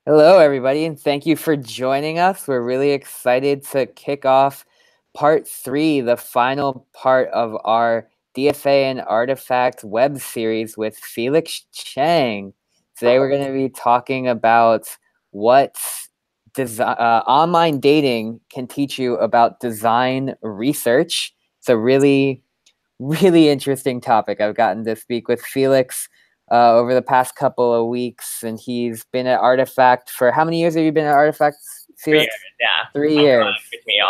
Hello, everybody, and thank you for joining us. We're really excited to kick off part 3, the final part of our DFA and Artefact web series with Felix Chang. Today, we're going to be talking about what online dating can teach you about design research. It's a really interesting topic. I've gotten to speak with Felix over the past couple of weeks, and he's been at Artefact for how many years have you been at Artefact, 3 Felix? years, yeah. 3 years. With me,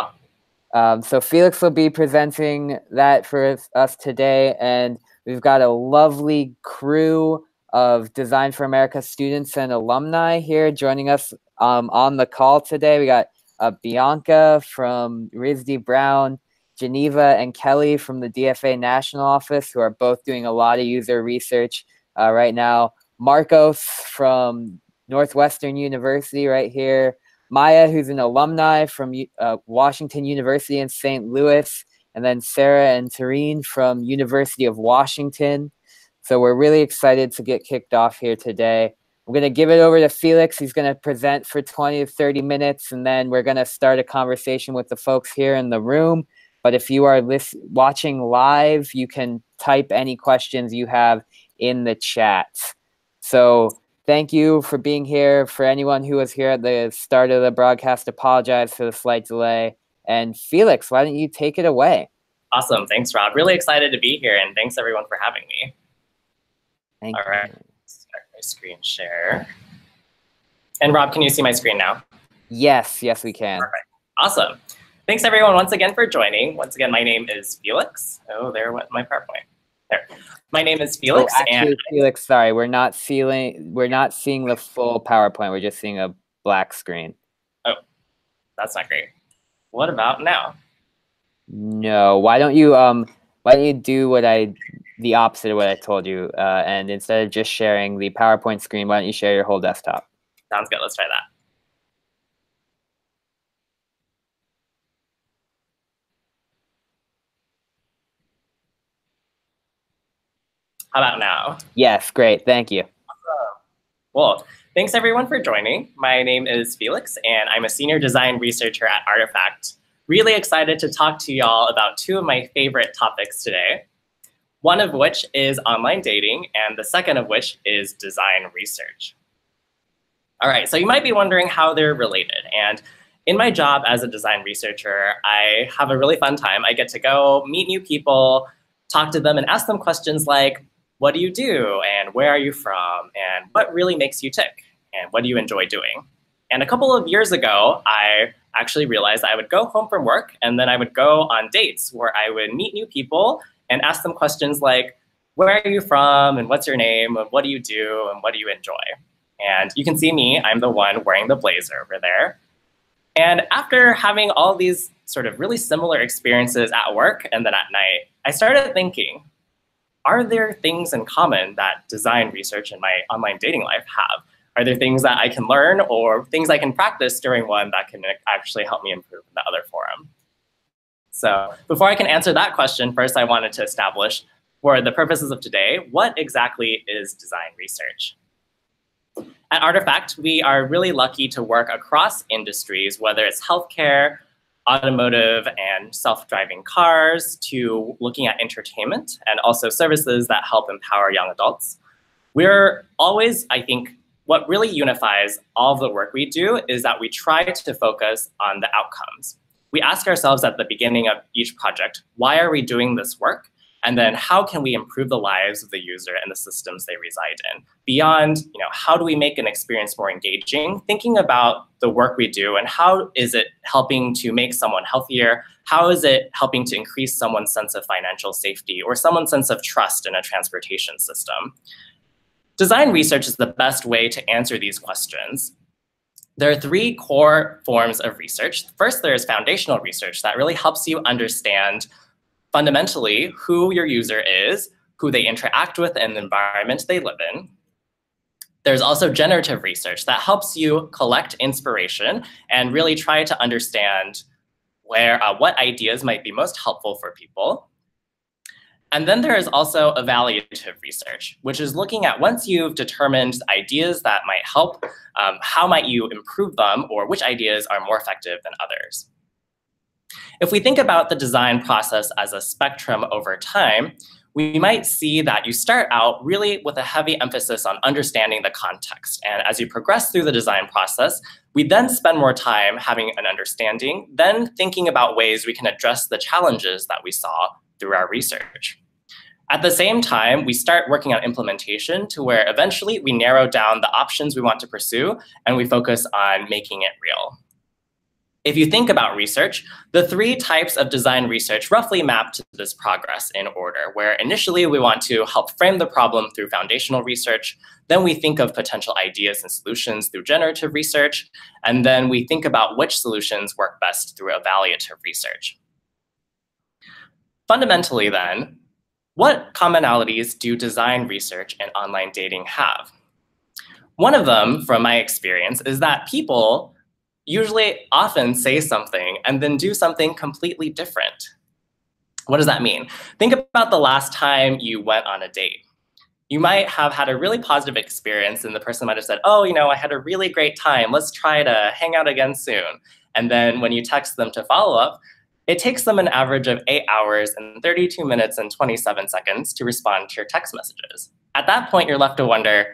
y'all. So Felix will be presenting that for us today, and we've got a lovely crew of Design for America students and alumni here joining us on the call today. We got Bianca from RISD Brown, Geneva and Kelly from the DFA National Office, who are both doing a lot of user research right now. Marcos from Northwestern University right here. Maya, who's an alumni from Washington University in St. Louis, and then Sarah and Tareen from University of Washington. So we're really excited to get kicked off here today. I'm going to give it over to Felix. He's going to present for 20 to 30 minutes, and then we're going to start a conversation with the folks here in the room. But if you are watching live, you can type any questions you have in the chat. So thank you for being here. For anyone who was here at the start of the broadcast, apologize for the slight delay. And Felix, why don't you take it away? Awesome. Thanks, Rob. Really excited to be here, and thanks everyone for having me. Thank you. All right. Start my screen share. And Rob, can you see my screen now? Yes, we can. Perfect. Awesome. Thanks everyone once again for joining. Once again, my name is Felix. Oh, there went my PowerPoint. There. My name is Felix. Oh, actually, Felix, sorry, we're not seeing the full PowerPoint. We're just seeing a black screen. Oh, that's not great. What about now? No. Why don't you do the opposite of what I told you, and instead of just sharing the PowerPoint screen, why don't you share your whole desktop? Sounds good. Let's try that. How about now? Yes, great. Thank you. Awesome. Well, thanks everyone for joining. My name is Felix, and I'm a senior design researcher at Artefact. Really excited to talk to y'all about two of my favorite topics today. One of which is online dating, and the second of which is design research. All right, so you might be wondering how they're related. And in my job as a design researcher, I have a really fun time. I get to go meet new people, talk to them, and ask them questions like, what do you do? And where are you from? And what really makes you tick? And what do you enjoy doing? And a couple of years ago, I actually realized I would go home from work, and then I would go on dates where I would meet new people and ask them questions like, where are you from? And what's your name? And what do you do? And what do you enjoy? And you can see me, I'm the one wearing the blazer over there. And after having all these sort of really similar experiences at work and then at night, I started thinking, are there things in common that design research and my online dating life have? Are there things that I can learn or things I can practice during one that can actually help me improve in the other forum? So before I can answer that question, first I wanted to establish, for the purposes of today, what exactly is design research? At Artefact, we are really lucky to work across industries, whether it's healthcare, automotive, and self-driving cars, to looking at entertainment and also services that help empower young adults. We're always, I think, what really unifies all of the work we do is that we try to focus on the outcomes. We ask ourselves at the beginning of each project, why are we doing this work? And then how can we improve the lives of the user and the systems they reside in? Beyond, how do we make an experience more engaging? Thinking about the work we do and how is it helping to make someone healthier? How is it helping to increase someone's sense of financial safety or someone's sense of trust in a transportation system? Design research is the best way to answer these questions. There are three core forms of research. First, there's foundational research that really helps you understand fundamentally who your user is, who they interact with, and the environment they live in. There's also generative research that helps you collect inspiration and really try to understand what ideas might be most helpful for people. And then there is also evaluative research, which is looking at once you've determined ideas that might help, how might you improve them, or which ideas are more effective than others. If we think about the design process as a spectrum over time, we might see that you start out really with a heavy emphasis on understanding the context. And as you progress through the design process, we then spend more time having an understanding, then thinking about ways we can address the challenges that we saw through our research. At the same time, we start working on implementation to where eventually we narrow down the options we want to pursue and we focus on making it real. If you think about research, the three types of design research roughly map to this progress in order, where initially we want to help frame the problem through foundational research, then we think of potential ideas and solutions through generative research, and then we think about which solutions work best through evaluative research. Fundamentally then, what commonalities do design research and online dating have? One of them, from my experience, is that people usually often say something and then do something completely different. What does that mean? Think about the last time you went on a date. You might have had a really positive experience and the person might have said, oh, I had a really great time. Let's try to hang out again soon. And then when you text them to follow up, it takes them an average of 8 hours and 32 minutes and 27 seconds to respond to your text messages. At that point, you're left to wonder,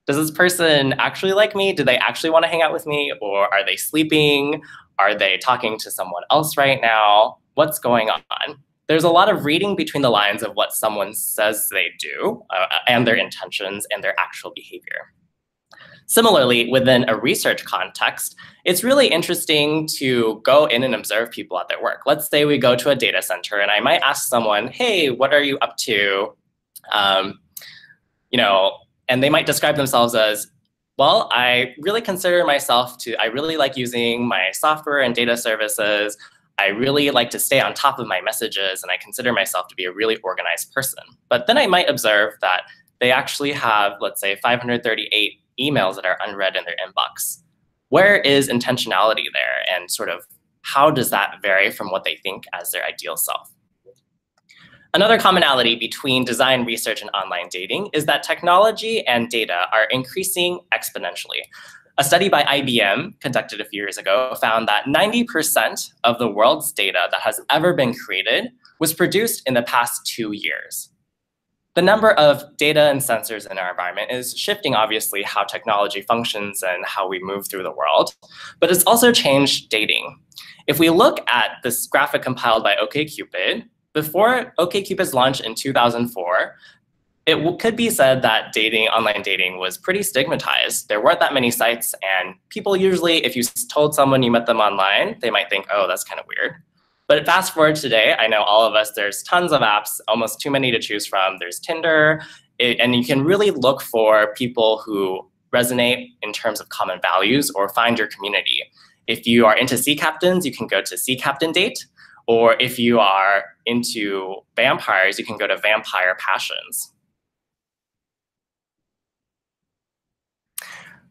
does this person actually like me? Do they actually want to hang out with me? Or are they sleeping? Are they talking to someone else right now? What's going on? There's a lot of reading between the lines of what someone says they do and their intentions and their actual behavior. Similarly, within a research context, it's really interesting to go in and observe people at their work. Let's say we go to a data center and I might ask someone, hey, what are you up to? And they might describe themselves as, well, I really consider myself I really like using my software and data services. I really like to stay on top of my messages and I consider myself to be a really organized person. But then I might observe that they actually have, let's say, 538 emails that are unread in their inbox. Where is intentionality there? And sort of how does that vary from what they think as their ideal self? Another commonality between design research and online dating is that technology and data are increasing exponentially. A study by IBM conducted a few years ago found that 90% of the world's data that has ever been created was produced in the past 2 years. The number of data and sensors in our environment is shifting, obviously, how technology functions and how we move through the world, but it's also changed dating. If we look at this graphic compiled by OkCupid, before OkCupid's launch in 2004, it could be said that online dating was pretty stigmatized. There weren't that many sites, and people usually, if you told someone you met them online, they might think, oh, that's kind of weird. But fast forward today, I know all of us, there's tons of apps, almost too many to choose from. There's Tinder, and you can really look for people who resonate in terms of common values or find your community. If you are into sea captains, you can go to Sea Captain Date. Or if you are into vampires, you can go to Vampire Passions.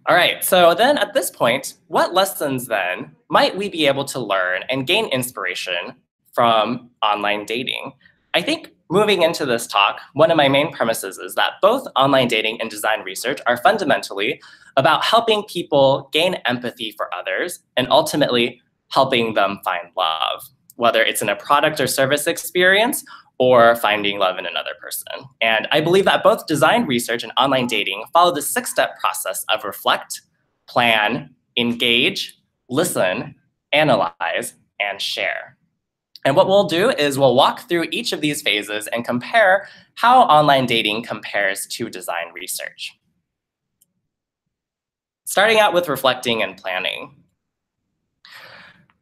All right, so then at this point, what lessons then might we be able to learn and gain inspiration from online dating? I think moving into this talk, one of my main premises is that both online dating and design research are fundamentally about helping people gain empathy for others and ultimately helping them find love, whether it's in a product or service experience or finding love in another person. And I believe that both design research and online dating follow the 6-step process of reflect, plan, engage, listen, analyze, and share. And what we'll do is we'll walk through each of these phases and compare how online dating compares to design research. Starting out with reflecting and planning.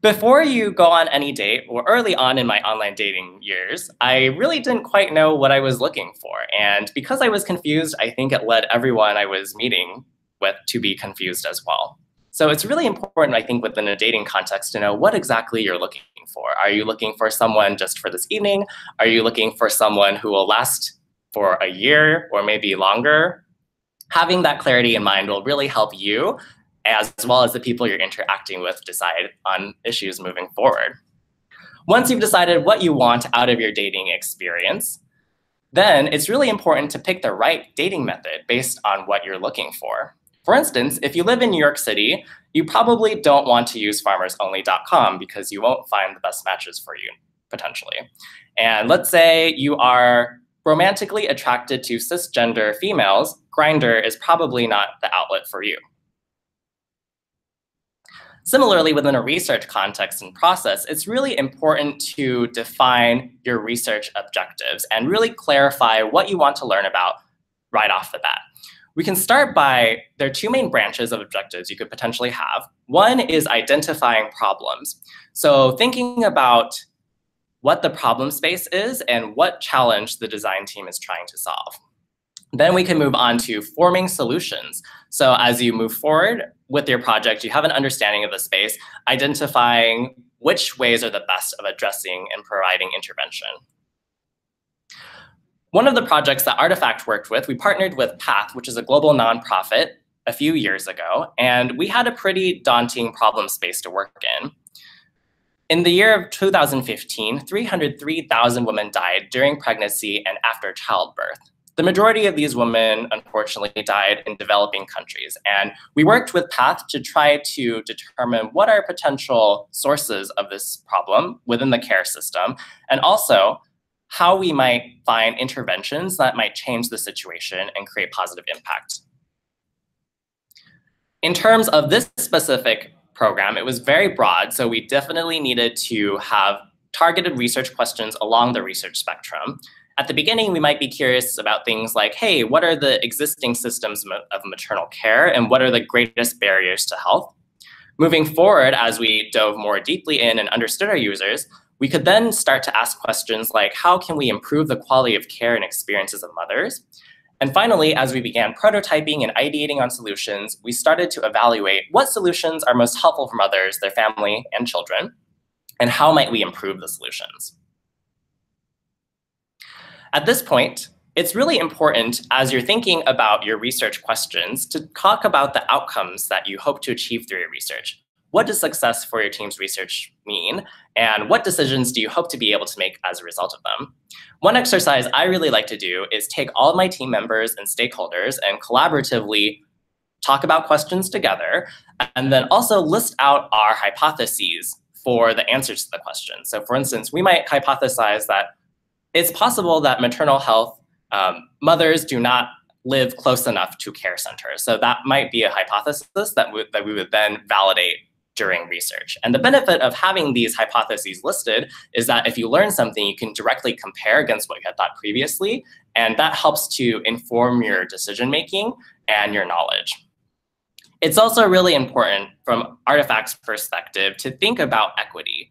Before you go on any date, or early on in my online dating years, I really didn't quite know what I was looking for. And because I was confused, I think it led everyone I was meeting with to be confused as well. So it's really important, I think, within a dating context to know what exactly you're looking for. Are you looking for someone just for this evening? Are you looking for someone who will last for a year or maybe longer? Having that clarity in mind will really help you, as well as the people you're interacting with, decide on issues moving forward. Once you've decided what you want out of your dating experience, Then it's really important to pick the right dating method based on what you're looking for. For instance, if you live in New York City, you probably don't want to use farmersonly.com because you won't find the best matches for you, potentially. And let's say you are romantically attracted to cisgender females, Grindr is probably not the outlet for you. Similarly, within a research context and process, it's really important to define your research objectives and really clarify what you want to learn about right off the bat. We can start by, there are two main branches of objectives you could potentially have. One is identifying problems. So thinking about what the problem space is and what challenge the design team is trying to solve. Then we can move on to forming solutions. So as you move forward with your project, you have an understanding of the space, identifying which ways are the best of addressing and providing intervention. One of the projects that Artefact worked with, we partnered with PATH, which is a global nonprofit, a few years ago, and we had a pretty daunting problem space to work in. In the year of 2015, 303,000 women died during pregnancy and after childbirth. The majority of these women, unfortunately, died in developing countries. And we worked with PATH to try to determine what are potential sources of this problem within the care system, and also how we might find interventions that might change the situation and create positive impact. In terms of this specific program, it was very broad, so we definitely needed to have targeted research questions along the research spectrum. At the beginning, we might be curious about things like, hey, what are the existing systems of maternal care and what are the greatest barriers to health? Moving forward, as we dove more deeply in and understood our users, we could then start to ask questions like, how can we improve the quality of care and experiences of mothers? And finally, as we began prototyping and ideating on solutions, we started to evaluate what solutions are most helpful for mothers, their family, and children, and how might we improve the solutions. At this point, it's really important as you're thinking about your research questions to talk about the outcomes that you hope to achieve through your research. What does success for your team's research mean? And what decisions do you hope to be able to make as a result of them? One exercise I really like to do is take all of my team members and stakeholders and collaboratively talk about questions together, and then also list out our hypotheses for the answers to the question. So for instance, we might hypothesize that it's possible that maternal health, mothers do not live close enough to care centers. So that might be a hypothesis that we would then validate during research. And the benefit of having these hypotheses listed is that if you learn something, you can directly compare against what you had thought previously, and that helps to inform your decision-making and your knowledge. It's also really important from Artefact's perspective to think about equity.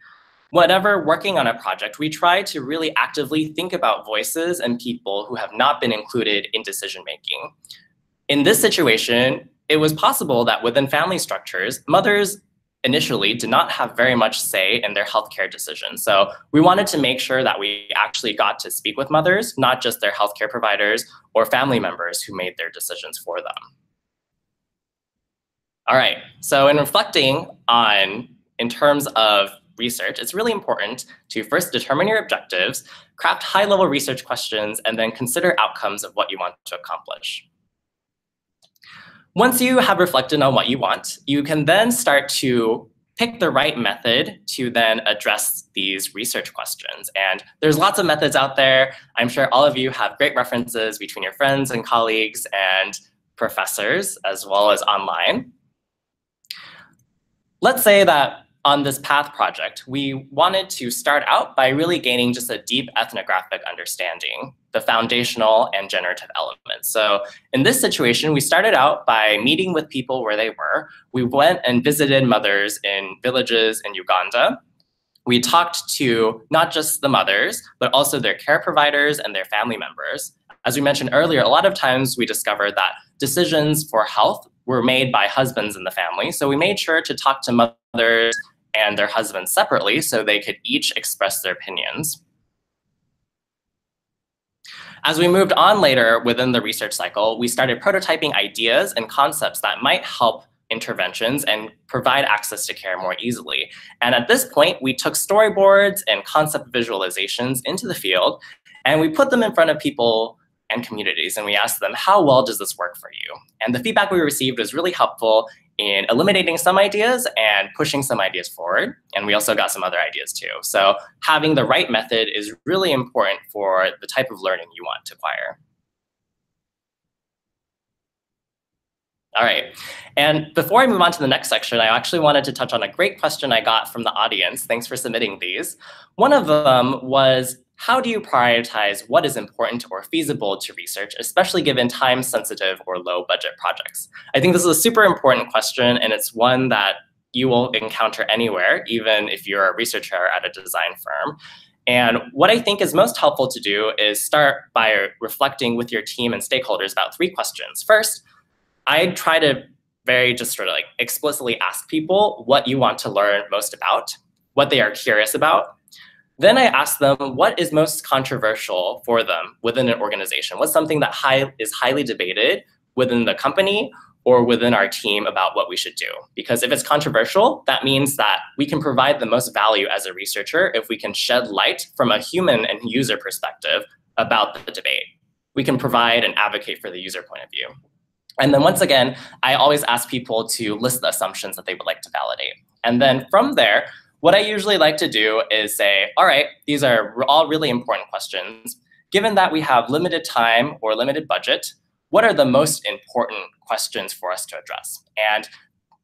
Whenever working on a project, we try to really actively think about voices and people who have not been included in decision-making. In this situation, it was possible that within family structures, mothers initially did not have very much say in their healthcare decisions. So we wanted to make sure that we actually got to speak with mothers, not just their healthcare providers or family members who made their decisions for them. All right, so in reflecting on, in terms of research, it's really important to first determine your objectives, craft high-level research questions, and then consider outcomes of what you want to accomplish. Once you have reflected on what you want, you can then start to pick the right method to then address these research questions. And there's lots of methods out there. I'm sure all of you have great references between your friends and colleagues and professors, as well as online. Let's say that on this PATH project, we wanted to start out by really gaining just a deep ethnographic understanding, the foundational and generative elements. So in this situation, we started out by meeting with people where they were. We went and visited mothers in villages in Uganda. We talked to not just the mothers, but also their care providers and their family members. As we mentioned earlier, a lot of times we discovered that decisions for health were made by husbands in the family. So we made sure to talk to mothers and their husbands separately so they could each express their opinions. As we moved on later within the research cycle, we started prototyping ideas and concepts that might help interventions and provide access to care more easily. And at this point, we took storyboards and concept visualizations into the field And we put them in front of people and communities, and we asked them, how well does this work for you? And the feedback we received was really helpful in eliminating some ideas and pushing some ideas forward. And we also got some other ideas too. So having the right method is really important for the type of learning you want to acquire. All right, and before I move on to the next section, I actually wanted to touch on a great question I got from the audience. Thanks for submitting these. One of them was, how do you prioritize what is important or feasible to research, especially given time-sensitive or low-budget projects? I think this is a super important question, and it's one that you will encounter anywhere, even if you're a researcher at a design firm. And what I think is most helpful to do is start by reflecting with your team and stakeholders about 3 questions. First, I try to just sort of like explicitly ask people what you want to learn most about, what they are curious about. Then I ask them what is most controversial for them within an organization. What's something that is highly debated within the company or within our team about what we should do? Because if it's controversial, that means that we can provide the most value as a researcher if we can shed light from a human and user perspective about the debate. We can provide and advocate for the user point of view. And then once again, I always ask people to list the assumptions that they would like to validate. And then from there, what I usually like to do is say, all right, these are all really important questions. Given that we have limited time or limited budget, what are the most important questions for us to address? And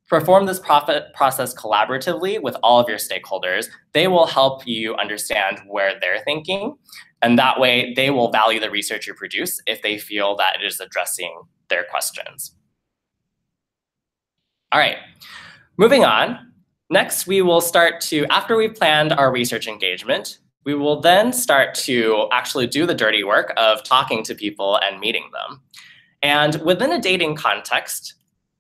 perform this process collaboratively with all of your stakeholders. They will help you understand where they're thinking. And that way, they will value the research you produce if they feel that it is addressing their questions. All right, moving on. Next, we will start to, after we've planned our research engagement, we will then start to actually do the dirty work of talking to people and meeting them. And within a dating context,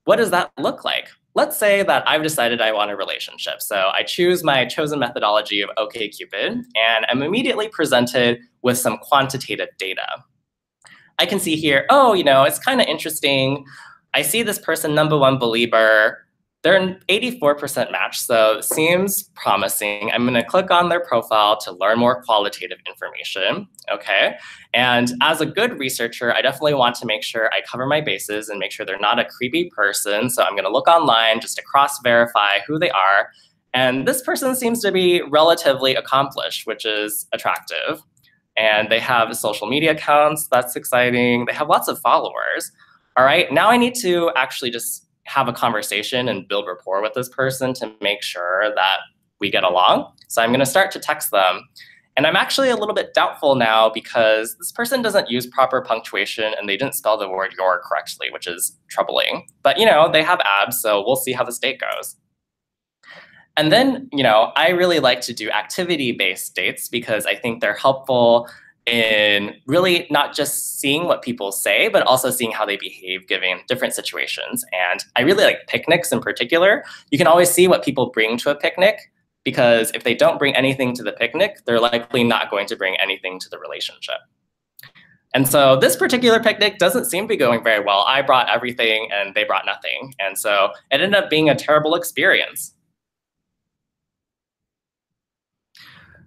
what does that look like? Let's say that I've decided I want a relationship. So I choose my chosen methodology of OkCupid, and I'm immediately presented with some quantitative data. I can see here, oh, it's kind of interesting. I see this person, number 1 believer. They're an 84% match, so it seems promising. I'm going to click on their profile to learn more qualitative information, okay? And as a good researcher, I definitely want to make sure I cover my bases and make sure they're not a creepy person. So I'm going to look online just to cross-verify who they are. And this person seems to be relatively accomplished, which is attractive. And they have social media accounts. That's exciting. They have lots of followers. All right, now I need to actually just have a conversation and build rapport with this person to make sure that we get along. So I'm going to start to text them. And I'm actually a little bit doubtful now because this person doesn't use proper punctuation and they didn't spell the word your correctly, which is troubling. But they have abs, so we'll see how this date goes. And then, I really like to do activity-based dates because I think they're helpful in really not just seeing what people say, but also seeing how they behave given different situations. And I really like picnics in particular. You can always see what people bring to a picnic, because if they don't bring anything to the picnic, they're likely not going to bring anything to the relationship. And so this particular picnic doesn't seem to be going very well. I brought everything and they brought nothing. And so it ended up being a terrible experience.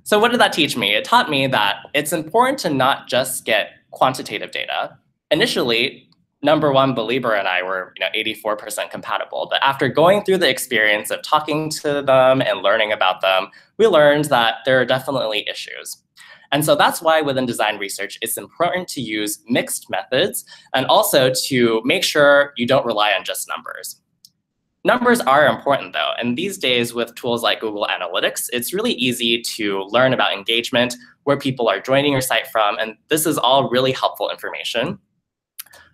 So what did that teach me? It taught me that it's important to not just get quantitative data. Initially, number 1 believer and I were 84% compatible. But after going through the experience of talking to them and learning about them, we learned that there are definitely issues. And so that's why within design research, it's important to use mixed methods and also to make sure you don't rely on just numbers. Numbers are important though, and these days with tools like Google Analytics, it's really easy to learn about engagement, where people are joining your site from, and this is all really helpful information.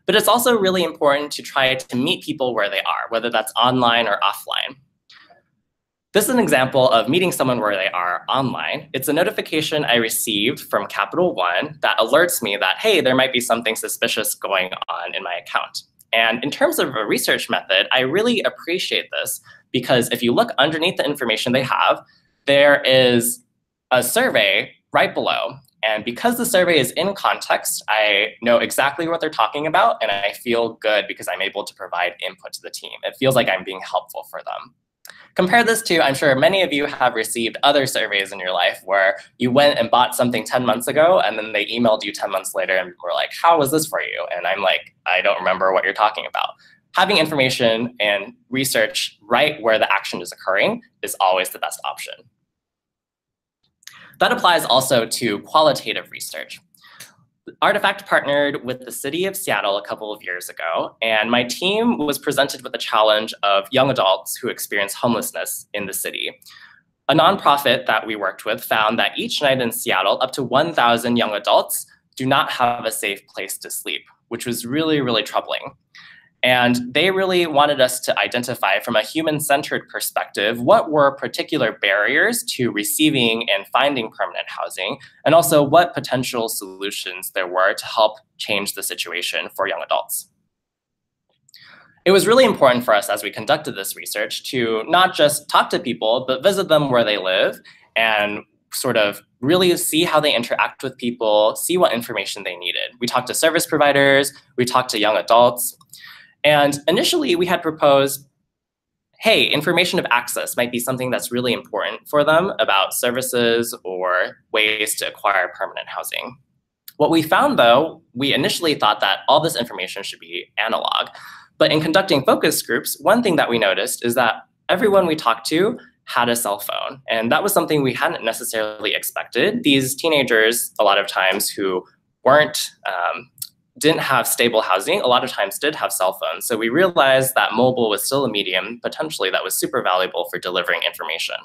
But it's also really important to try to meet people where they are, whether that's online or offline. This is an example of meeting someone where they are online. It's a notification I received from Capital One that alerts me that, hey, there might be something suspicious going on in my account. And in terms of a research method, I really appreciate this because if you look underneath the information they have, there is a survey right below. And because the survey is in context, I know exactly what they're talking about, and I feel good because I'm able to provide input to the team. It feels like I'm being helpful for them. Compare this to, I'm sure many of you have received other surveys in your life where you went and bought something 10 months ago, and then they emailed you 10 months later and were like, how was this for you? And I'm like, I don't remember what you're talking about. Having information and research right where the action is occurring is always the best option. That applies also to qualitative research. Artefact partnered with the city of Seattle a couple of years ago, and my team was presented with the challenge of young adults who experience homelessness in the city. A nonprofit that we worked with found that each night in Seattle, up to 1,000 young adults do not have a safe place to sleep, which was really, really troubling. And they really wanted us to identify from a human-centered perspective what were particular barriers to receiving and finding permanent housing, and also what potential solutions there were to help change the situation for young adults. It was really important for us as we conducted this research to not just talk to people, but visit them where they live and sort of really see how they interact with people, see what information they needed. We talked to service providers, we talked to young adults. And initially, we had proposed, hey, information of access might be something that's really important for them about services or ways to acquire permanent housing. What we found, though, we initially thought that all this information should be analog. But in conducting focus groups, one thing that we noticed is that everyone we talked to had a cell phone. And that was something we hadn't necessarily expected. These teenagers, a lot of times, who didn't have stable housing, a lot of times did have cell phones. So we realized that mobile was still a medium, potentially, that was super valuable for delivering information.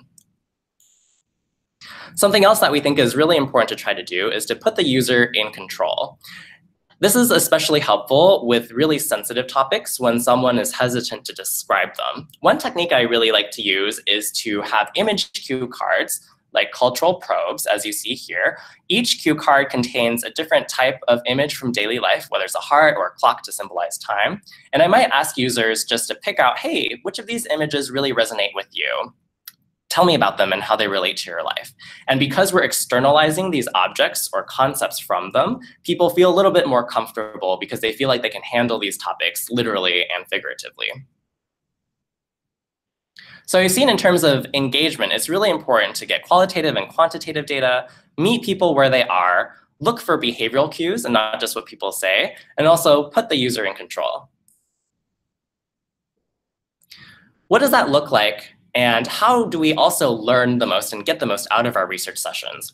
Something else that we think is really important to try to do is to put the user in control. This is especially helpful with really sensitive topics when someone is hesitant to describe them. One technique I really like to use is to have image cue cards, like cultural probes, as you see here. Each cue card contains a different type of image from daily life, whether it's a heart or a clock to symbolize time. And I might ask users just to pick out, hey, which of these images really resonate with you? Tell me about them and how they relate to your life. And because we're externalizing these objects or concepts from them, people feel a little bit more comfortable because they feel like they can handle these topics literally and figuratively. So you've seen in terms of engagement, it's really important to get qualitative and quantitative data, meet people where they are, look for behavioral cues and not just what people say, and also put the user in control. What does that look like? And how do we also learn the most and get the most out of our research sessions?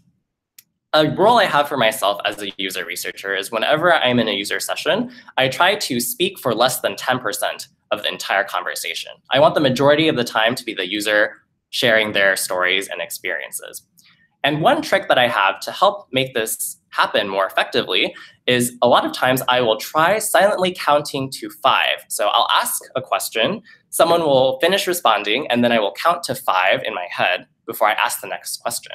A role I have for myself as a user researcher is whenever I'm in a user session, I try to speak for less than 10% of the entire conversation. I want the majority of the time to be the user sharing their stories and experiences. And one trick that I have to help make this happen more effectively is a lot of times I will try silently counting to 5. So I'll ask a question, someone will finish responding, and then I will count to 5 in my head before I ask the next question.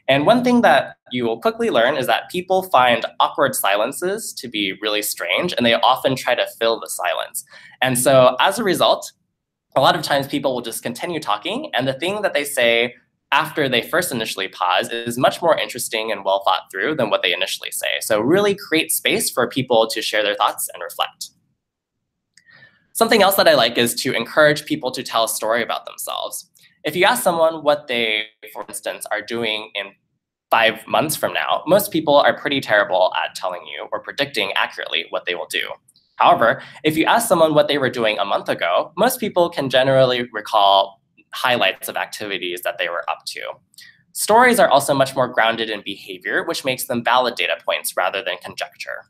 And one thing that you will quickly learn is that people find awkward silences to be really strange, and they often try to fill the silence. And so as a result, a lot of times people will just continue talking, and the thing that they say after they first initially pause is much more interesting and well thought through than what they initially say. So really create space for people to share their thoughts and reflect. Something else that I like is to encourage people to tell a story about themselves. If you ask someone what they, for instance, are doing in 5 months from now, most people are pretty terrible at telling you or predicting accurately what they will do. However, if you ask someone what they were doing a month ago, most people can generally recall highlights of activities that they were up to. Stories are also much more grounded in behavior, which makes them valid data points rather than conjecture.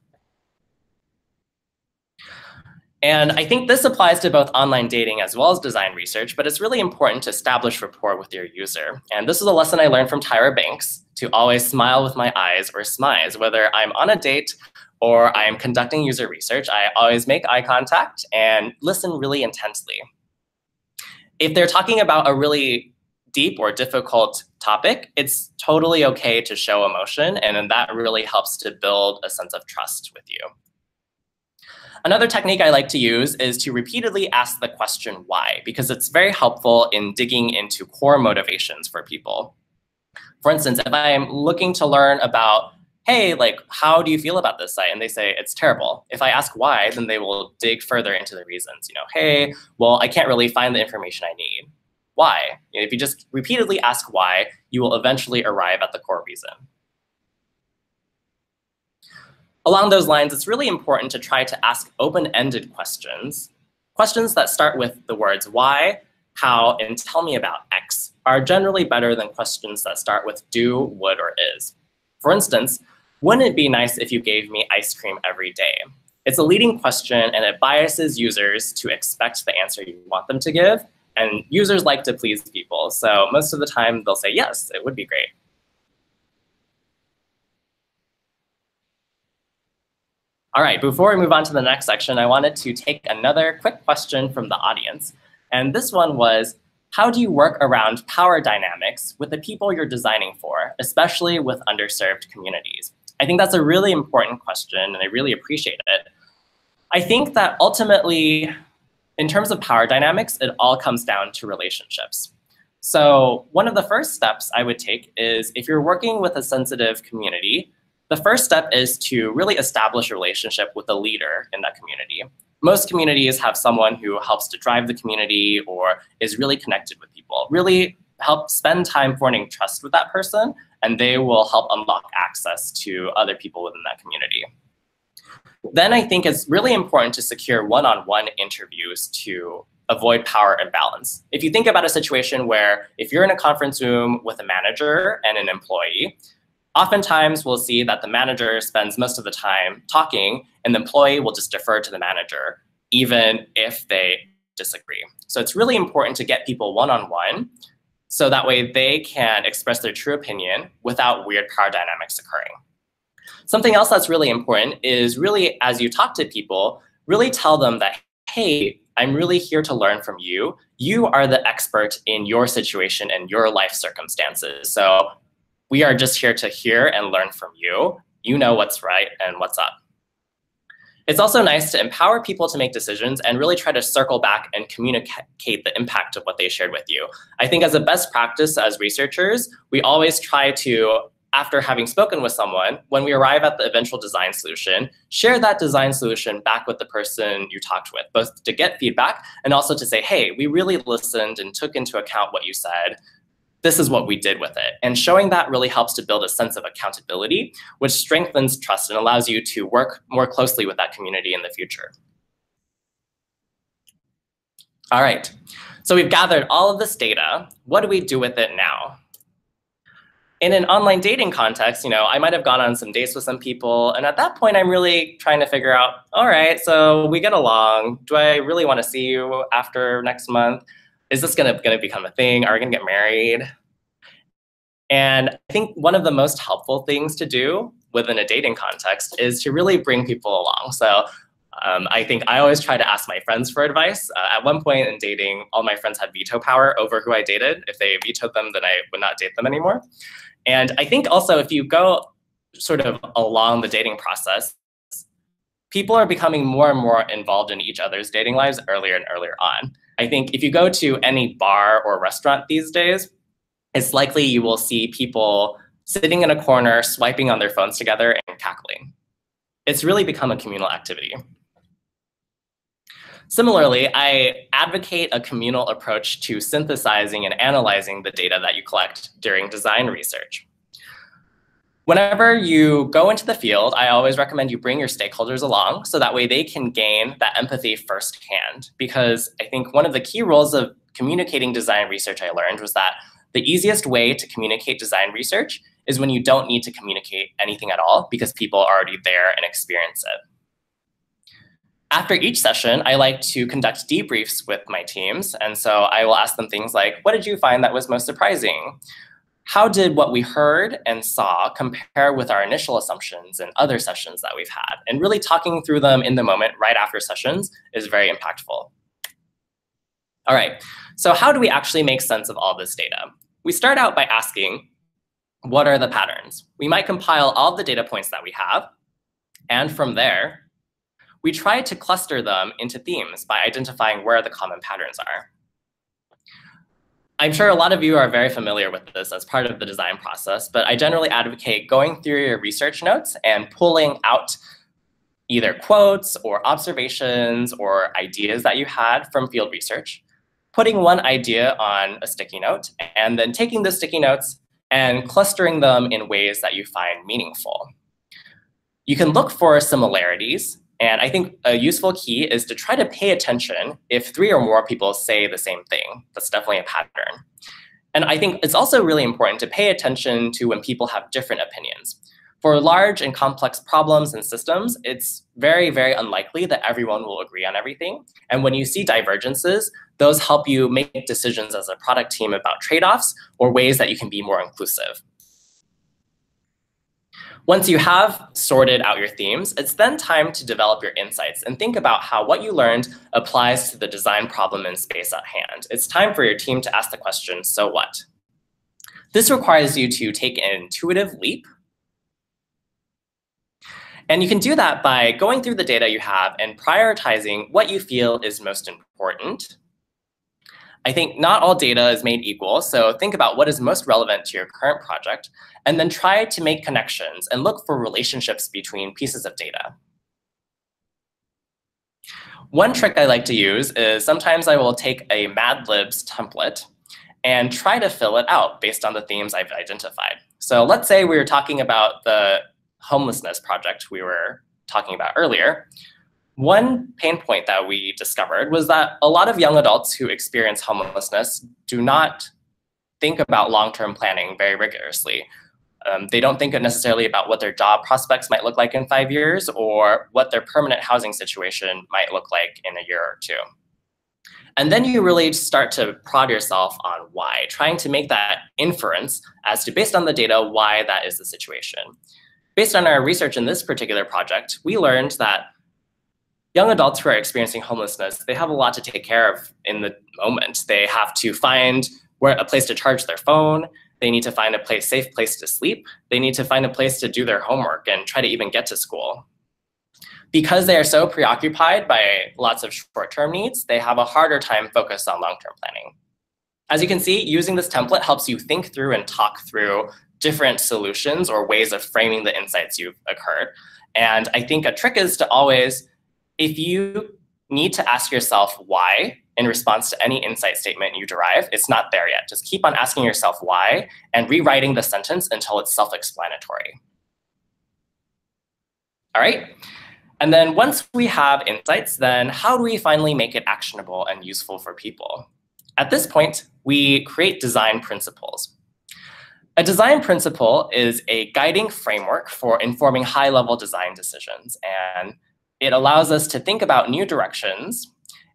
And I think this applies to both online dating as well as design research, but it's really important to establish rapport with your user. And this is a lesson I learned from Tyra Banks, to always smile with my eyes or smize. Whether I'm on a date or I am conducting user research, I always make eye contact and listen really intensely. If they're talking about a really deep or difficult topic, it's totally okay to show emotion, and then that really helps to build a sense of trust with you. Another technique I like to use is to repeatedly ask the question why, because it's very helpful in digging into core motivations for people. For instance, if I'm looking to learn about, hey, like, how do you feel about this site? And they say, it's terrible. If I ask why, then they will dig further into the reasons. You know, hey, well, I can't really find the information I need. why. If you just repeatedly ask why, you will eventually arrive at the core reason. Along those lines, it's really important to try to ask open-ended questions. Questions that start with the words why, how, and tell me about X are generally better than questions that start with do, would, or is. For instance, wouldn't it be nice if you gave me ice cream every day? It's a leading question, and it biases users to expect the answer you want them to give. And users like to please people. So most of the time, they'll say, yes, it would be great. All right, before we move on to the next section, I wanted to take another quick question from the audience. And this one was, how do you work around power dynamics with the people you're designing for, especially with underserved communities? I think that's a really important question, and I really appreciate it. I think that ultimately, in terms of power dynamics, it all comes down to relationships. So one of the first steps I would take is if you're working with a sensitive community, the first step is to really establish a relationship with a leader in that community. Most communities have someone who helps to drive the community or is really connected with people. Really help spend time forming trust with that person, and they will help unlock access to other people within that community. Then I think it's really important to secure one-on-one interviews to avoid power imbalance. If you think about a situation where if you're in a conference room with a manager and an employee, oftentimes we'll see that the manager spends most of the time talking and the employee will just defer to the manager, even if they disagree. So it's really important to get people one-on-one so that way they can express their true opinion without weird power dynamics occurring. Something else that's really important is really, as you talk to people, really tell them that, hey, I'm really here to learn from you. You are the expert in your situation and your life circumstances. So we are just here to hear and learn from you. You know what's right and what's up. It's also nice to empower people to make decisions and really try to circle back and communicate the impact of what they shared with you. I think as a best practice as researchers, we always try to, after having spoken with someone, when we arrive at the eventual design solution, share that design solution back with the person you talked with, both to get feedback and also to say, hey, we really listened and took into account what you said. This is what we did with it. And showing that really helps to build a sense of accountability, which strengthens trust and allows you to work more closely with that community in the future. All right, so we've gathered all of this data. What do we do with it now? In an online dating context, I might have gone on some dates with some people, and at that point, I'm really trying to figure out, all right, so we get along. Do I really want to see you after next month? Is this gonna become a thing? Are we gonna get married? And I think one of the most helpful things to do within a dating context is to really bring people along. So I think I always try to ask my friends for advice. At one point in dating, all my friends had veto power over who I dated. If they vetoed them, then I would not date them anymore. And I think also if you go sort of along the dating process, people are becoming more and more involved in each other's dating lives earlier and earlier on. I think if you go to any bar or restaurant these days, it's likely you will see people sitting in a corner, swiping on their phones together and cackling. It's really become a communal activity. Similarly, I advocate a communal approach to synthesizing and analyzing the data that you collect during design research. Whenever you go into the field, I always recommend you bring your stakeholders along so that way they can gain that empathy firsthand. Because I think one of the key roles of communicating design research I learned was that the easiest way to communicate design research is when you don't need to communicate anything at all because people are already there and experience it. After each session, I like to conduct debriefs with my teams. And so I will ask them things like, what did you find that was most surprising? How did what we heard and saw compare with our initial assumptions in other sessions that we've had? And really talking through them in the moment right after sessions is very impactful. All right, so how do we actually make sense of all this data? We start out by asking, what are the patterns? We might compile all the data points that we have. And from there, we try to cluster them into themes by identifying where the common patterns are. I'm sure a lot of you are very familiar with this as part of the design process, but I generally advocate going through your research notes and pulling out either quotes or observations or ideas that you had from field research, putting one idea on a sticky note, and then taking the sticky notes and clustering them in ways that you find meaningful. You can look for similarities, and I think a useful key is to try to pay attention if 3 or more people say the same thing. That's definitely a pattern. And I think it's also really important to pay attention to when people have different opinions. For large and complex problems and systems, it's very, very unlikely that everyone will agree on everything. And when you see divergences, those help you make decisions as a product team about trade-offs or ways that you can be more inclusive. Once you have sorted out your themes, it's then time to develop your insights and think about how what you learned applies to the design problem and space at hand. It's time for your team to ask the question, so what? This requires you to take an intuitive leap. And you can do that by going through the data you have and prioritizing what you feel is most important. I think not all data is made equal, so think about what is most relevant to your current project, and then try to make connections and look for relationships between pieces of data. One trick I like to use is sometimes I will take a Mad Libs template and try to fill it out based on the themes I've identified. So let's say we were talking about the homelessness project we were talking about earlier. One pain point that we discovered was that a lot of young adults who experience homelessness do not think about long-term planning very rigorously. They don't think necessarily about what their job prospects might look like in 5 years or what their permanent housing situation might look like in a year or 2. And then you really start to prod yourself on why, trying to make that inference as to, based on the data, why that is the situation. Based on our research in this particular project, we learned that young adults who are experiencing homelessness, they have a lot to take care of in the moment. They have to find a place to charge their phone. They need to find a safe place to sleep. They need to find a place to do their homework and try to even get to school. Because they are so preoccupied by lots of short-term needs, they have a harder time focused on long-term planning. As you can see, using this template helps you think through and talk through different solutions or ways of framing the insights you've occurred. And I think a trick is to always, if you need to ask yourself why in response to any insight statement you derive, it's not there yet. Just keep on asking yourself why and rewriting the sentence until it's self-explanatory. All right. And then once we have insights, then how do we finally make it actionable and useful for people? At this point, we create design principles. A design principle is a guiding framework for informing high-level design decisions. And it allows us to think about new directions.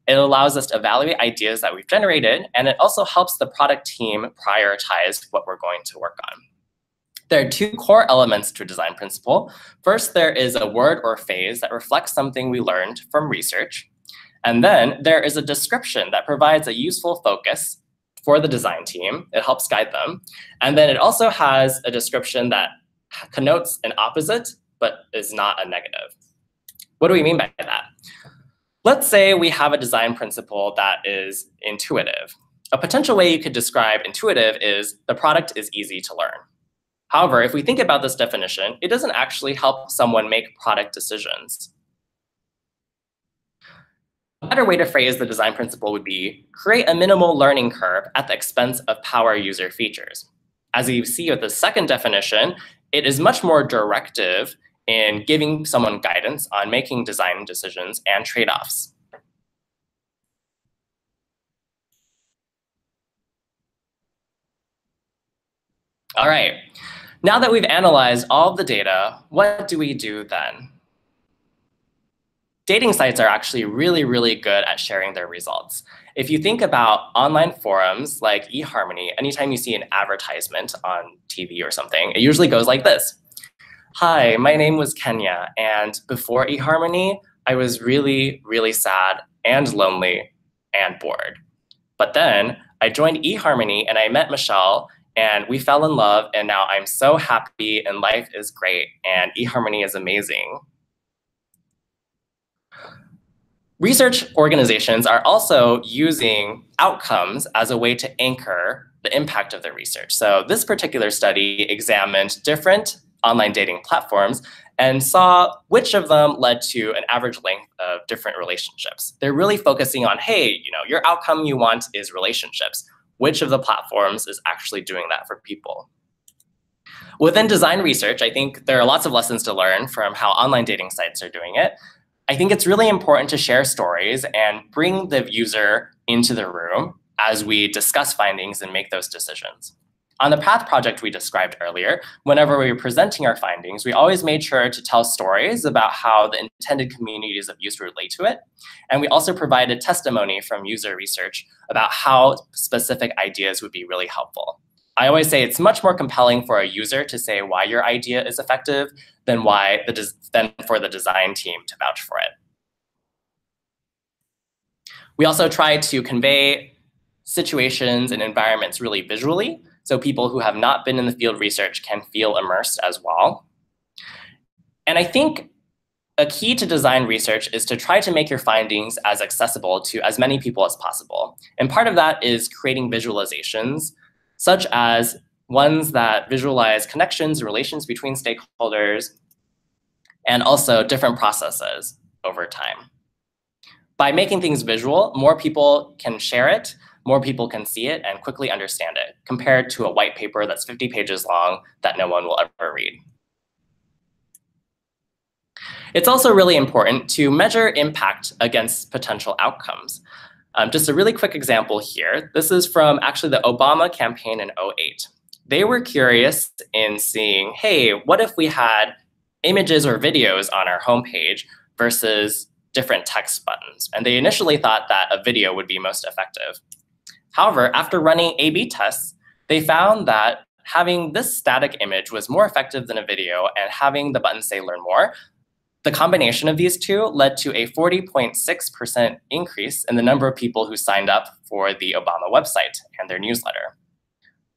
It allows us to evaluate ideas that we've generated. And it also helps the product team prioritize what we're going to work on. There are 2 core elements to a design principle. First, there is a word or phrase that reflects something we learned from research. And then there is a description that provides a useful focus for the design team. It helps guide them. And then it also has a description that connotes an opposite, but is not a negative. What do we mean by that? Let's say we have a design principle that is intuitive. A potential way you could describe intuitive is the product is easy to learn. However, if we think about this definition, it doesn't actually help someone make product decisions. A better way to phrase the design principle would be, create a minimal learning curve at the expense of power user features. As you see with the second definition, it is much more directive in giving someone guidance on making design decisions and trade-offs. All right. Now that we've analyzed all of the data, what do we do then? Dating sites are actually really, really good at sharing their results. If you think about online forums like eHarmony, anytime you see an advertisement on TV or something, it usually goes like this. Hi, my name was Kenya, and before eHarmony, I was really, really sad and lonely and bored. But then I joined eHarmony and I met Michelle, and we fell in love, and now I'm so happy and life is great and eHarmony is amazing. Research organizations are also using outcomes as a way to anchor the impact of their research. So this particular study examined different online dating platforms and saw which of them led to an average length of different relationships. They're really focusing on, hey, your outcome you want is relationships. Which of the platforms is actually doing that for people? Within design research, I think there are lots of lessons to learn from how online dating sites are doing it. I think it's really important to share stories and bring the user into the room as we discuss findings and make those decisions. On the Path project we described earlier, whenever we were presenting our findings, we always made sure to tell stories about how the intended communities of use relate to it. And we also provided testimony from user research about how specific ideas would be really helpful. I always say it's much more compelling for a user to say why your idea is effective than for the design team to vouch for it. We also try to convey situations and environments really visually, so people who have not been in the field research can feel immersed as well. And I think a key to design research is to try to make your findings as accessible to as many people as possible. And part of that is creating visualizations, such as ones that visualize connections and relations between stakeholders, and also different processes over time. By making things visual, more people can share it, more people can see it and quickly understand it, compared to a white paper that's 50 pages long that no one will ever read. It's also really important to measure impact against potential outcomes. Just a really quick example here. This is from actually the Obama campaign in 2008. They were curious in seeing, hey, what if we had images or videos on our homepage versus different text buttons? And they initially thought that a video would be most effective. However, after running A/B tests, they found that having this static image was more effective than a video, and having the button say learn more, the combination of these two led to a 40.6% increase in the number of people who signed up for the Obama website and their newsletter.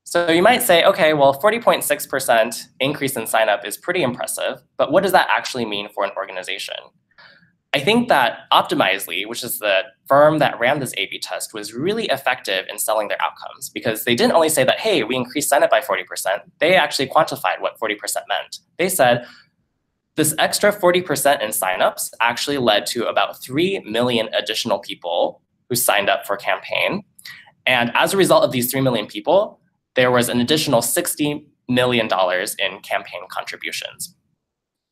So you might say, okay, well, 40.6% increase in sign up is pretty impressive, but what does that actually mean for an organization? I think that Optimizely, which is the firm that ran this A/B test, was really effective in selling their outcomes, because they didn't only say that, hey, we increased sign up by 40%, they actually quantified what 40% meant. They said, this extra 40% in signups actually led to about 3 million additional people who signed up for campaign. And as a result of these 3 million people, there was an additional $60 million in campaign contributions.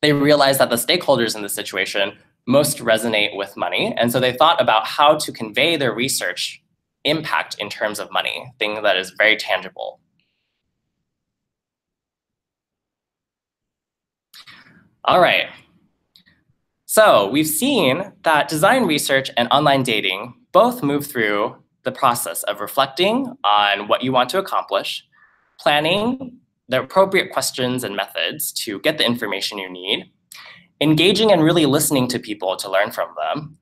They realized that the stakeholders in this situation most resonate with money. And so they thought about how to convey their research impact in terms of money, thing that is very tangible. All right. So we've seen that design research and online dating both move through the process of reflecting on what you want to accomplish, planning the appropriate questions and methods to get the information you need, engaging and really listening to people to learn from them,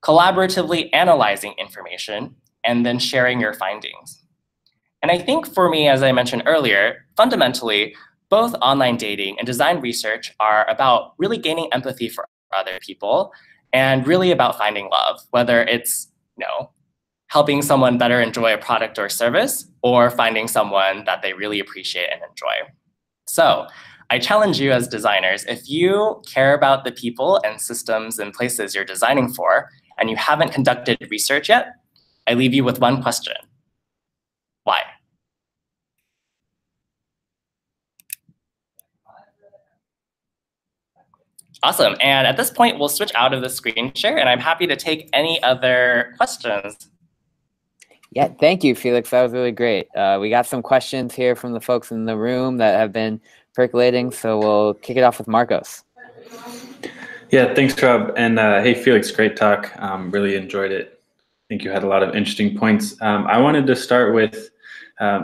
collaboratively analyzing information, and then sharing your findings. And I think for me, as I mentioned earlier, fundamentally, both online dating and design research are about really gaining empathy for other people and really about finding love, whether it's helping someone better enjoy a product or service, or finding someone that they really appreciate and enjoy. So I challenge you as designers, if you care about the people and systems and places you're designing for, and you haven't conducted research yet, I leave you with one question. Why? Awesome. And at this point, we'll switch out of the screen share, and I'm happy to take any other questions. Yeah, thank you, Felix. That was really great. We got some questions here from the folks in the room that have been percolating, so we'll kick it off with Marcos. Yeah, thanks, Rob. And hey, Felix, great talk. Really enjoyed it. I think you had a lot of interesting points. I wanted to start with,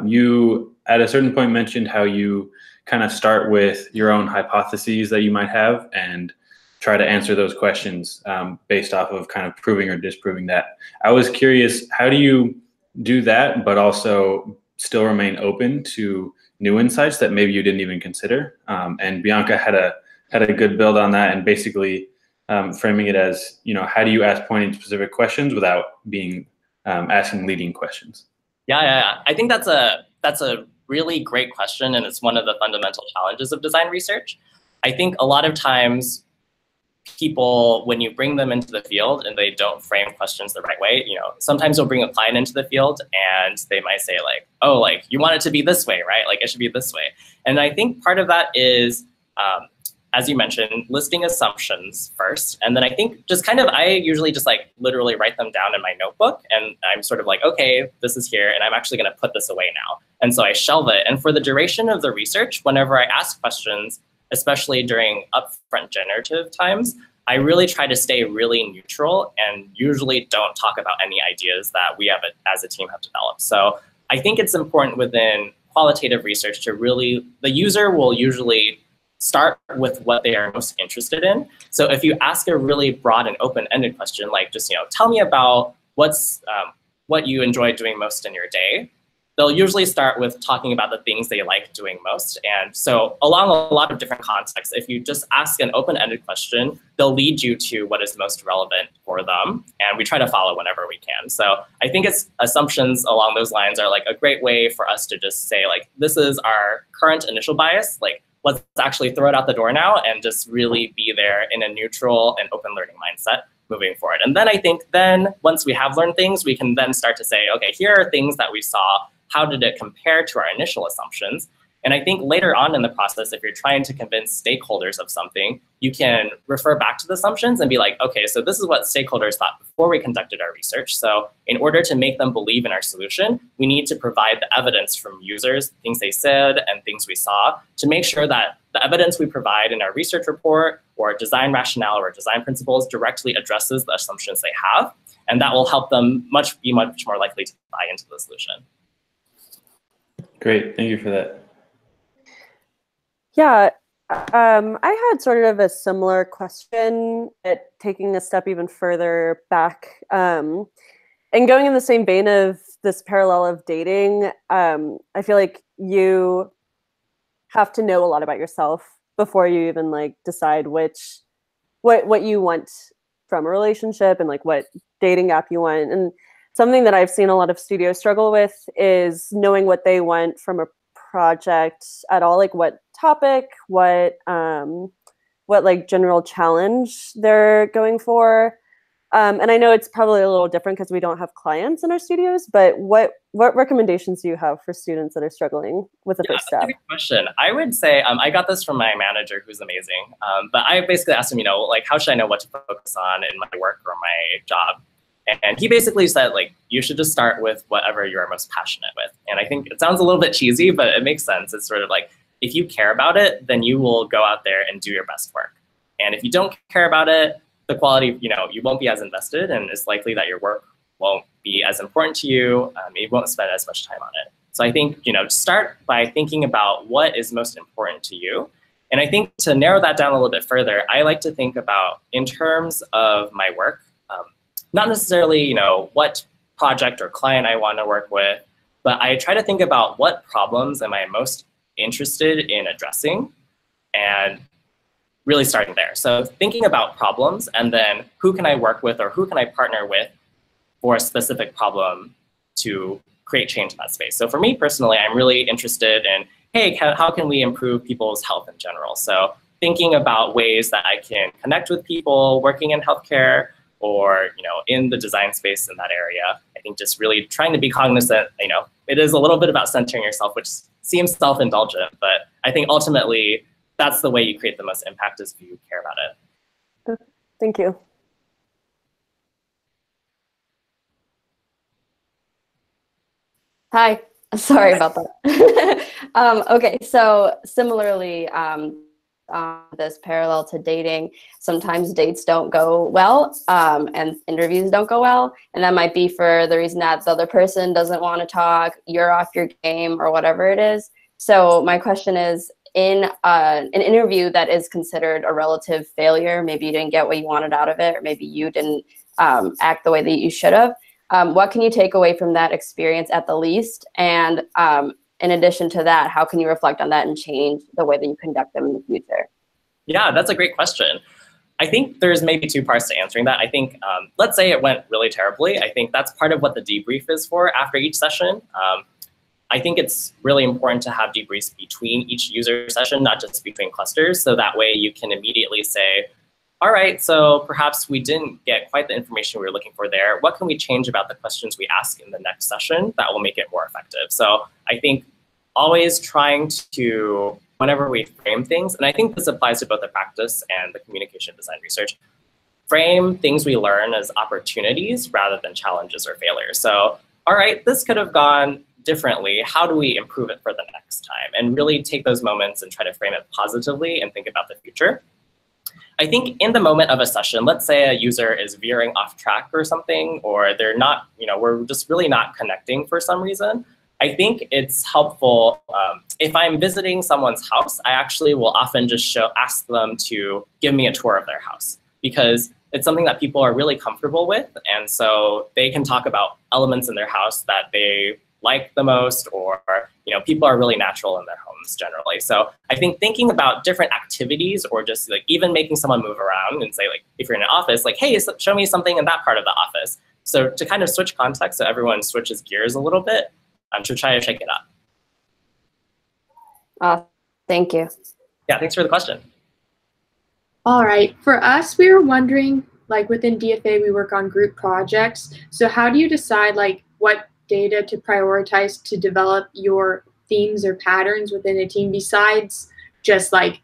you at a certain point mentioned how you kind of start with your own hypotheses that you might have and try to answer those questions based off of kind of proving or disproving that. I was curious, how do you do that, but also still remain open to new insights that maybe you didn't even consider? And Bianca had a good build on that, and basically framing it as, how do you ask pointing specific questions without being asking leading questions? Yeah. I think that's a really great question, and it's one of the fundamental challenges of design research. I think a lot of times people, when you bring them into the field and they don't frame questions the right way, sometimes you'll bring a client into the field and they might say like, oh, like you want it to be this way, right? Like it should be this way. And I think part of that is, as you mentioned, listing assumptions first. And then I think just I usually just like literally write them down in my notebook. And I'm sort of like, okay, this is here. And I'm actually going to put this away now. And so I shelve it. And for the duration of the research, whenever I ask questions, especially during upfront generative times, I really try to stay really neutral and usually don't talk about any ideas that we have as a team have developed. So I think it's important within qualitative research to really, the user will usually start with what they are most interested in. So if you ask a really broad and open-ended question, like just, tell me about what you enjoy doing most in your day, they'll usually start with talking about the things they like doing most. And so along a lot of different contexts, if you just ask an open-ended question, they'll lead you to what is most relevant for them. And we try to follow whenever we can. So I think assumptions along those lines are like a great way for us to just say like, this is our current initial bias, like let's actually throw it out the door now and just really be there in a neutral and open learning mindset moving forward. And then I think once we have learned things, we can then start to say, okay, here are things that we saw. How did it compare to our initial assumptions? And I think later on in the process, if you're trying to convince stakeholders of something, you can refer back to the assumptions and be like, okay, so this is what stakeholders thought before we conducted our research. So in order to make them believe in our solution, we need to provide the evidence from users, things they said and things we saw, to make sure that the evidence we provide in our research report or design rationale or design principles directly addresses the assumptions they have. And that will help them be much more likely to buy into the solution. Great, thank you for that. Yeah, I had sort of a similar question, at taking a step even further back, and going in the same vein of this parallel of dating. I feel like you have to know a lot about yourself before you even like decide what you want from a relationship and like what dating app you want. And something that I've seen a lot of studios struggle with is knowing what they want from a project at all, like what topic, what like general challenge they're going for. And I know it's probably a little different because we don't have clients in our studios, but what recommendations do you have for students that are struggling with the first step? That's a good question. I would say I got this from my manager, who's amazing. But I basically asked him, like, how should I know what to focus on in my work or my job? And he basically said, like, you should just start with whatever you're most passionate with. And I think it sounds a little bit cheesy, but it makes sense. It's sort of like, if you care about it, then you will go out there and do your best work. And if you don't care about it, the quality, you won't be as invested, and it's likely that your work won't be as important to you. You won't spend as much time on it. So I think, start by thinking about what is most important to you. And I think to narrow that down a little bit further, I like to think about, in terms of my work, not necessarily, what project or client I want to work with, but I try to think about what problems am I most interested in addressing, and really starting there. So thinking about problems, and then who can I work with or who can I partner with for a specific problem to create change in that space. So for me personally, I'm really interested in, hey, how can we improve people's health in general? So thinking about ways that I can connect with people working in healthcare, or in the design space in that area. I think just really trying to be cognizant, it is a little bit about centering yourself, which seems self-indulgent, but I think ultimately that's the way you create the most impact, is if you care about it. Thank you. Hi, sorry about that. Okay, so similarly, this parallel to dating, sometimes dates don't go well, and interviews don't go well, and that might be for the reason that the other person doesn't want to talk, you're off your game, or whatever it is. So my question is, in an interview that is considered a relative failure, maybe you didn't get what you wanted out of it, or maybe you didn't act the way that you should have, what can you take away from that experience at the least? And in addition to that, how can you reflect on that and change the way that you conduct them in the future? Yeah, that's a great question. I think there's maybe two parts to answering that. I think, let's say it went really terribly. I think that's part of what the debrief is for after each session. I think it's really important to have debriefs between each user session, not just between clusters. So that way you can immediately say, all right, so perhaps we didn't get quite the information we were looking for there. What can we change about the questions we ask in the next session that will make it more effective? So I think always trying to, whenever we frame things, and I think this applies to both the practice and the communication design research, frame things we learn as opportunities rather than challenges or failures. So, all right, this could have gone differently. How do we improve it for the next time? And really take those moments and try to frame it positively and think about the future. I think in the moment of a session, let's say a user is veering off track or something, or they're not, we're just really not connecting for some reason. I think it's helpful, if I'm visiting someone's house, I actually will often just ask them to give me a tour of their house, because it's something that people are really comfortable with. And so they can talk about elements in their house that they like the most, or people are really natural in their homes generally. So I think thinking about different activities, or just like even making someone move around and say, like, if you're in an office, like, hey, show me something in that part of the office. So to kind of switch context, so everyone switches gears a little bit, to try to shake it up. Thank you. Yeah, thanks for the question. All right, for us, we were wondering, like within DFA, we work on group projects. So how do you decide like what data to prioritize to develop your themes or patterns within a team, besides just like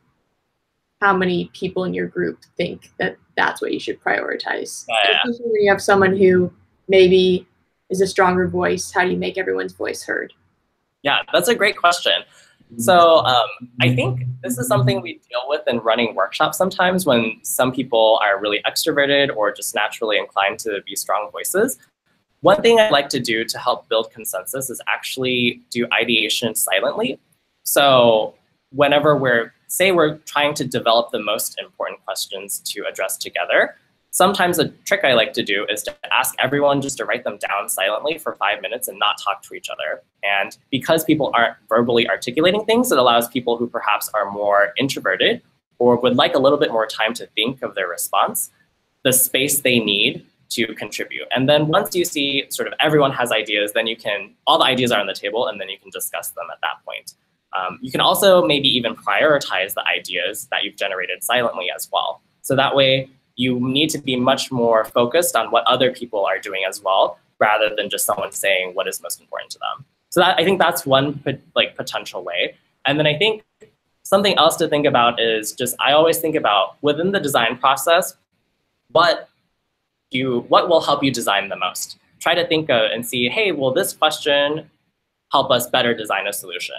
how many people in your group think that that's what you should prioritize? Yeah. Especially when you have someone who maybe is a stronger voice, how do you make everyone's voice heard? Yeah, that's a great question. So I think this is something we deal with in running workshops sometimes, when some people are really extroverted or just naturally inclined to be strong voices. One thing I like to do to help build consensus is actually do ideation silently. So whenever we're trying to develop the most important questions to address together, sometimes a trick I like to do is to ask everyone just to write them down silently for 5 minutes and not talk to each other. And because people aren't verbally articulating things, it allows people who perhaps are more introverted or would like a little bit more time to think of their response, the space they need to contribute. And then once you see sort of everyone has ideas, then all the ideas are on the table, and then you can discuss them at that point. You can also maybe even prioritize the ideas that you've generated silently as well. So that way, you need to be much more focused on what other people are doing as well, rather than just someone saying what is most important to them. So I think that's one potential way. And then I think something else to think about is just, I always think about within the design process, what will help you design the most? Try to think of and see, hey, will this question help us better design a solution?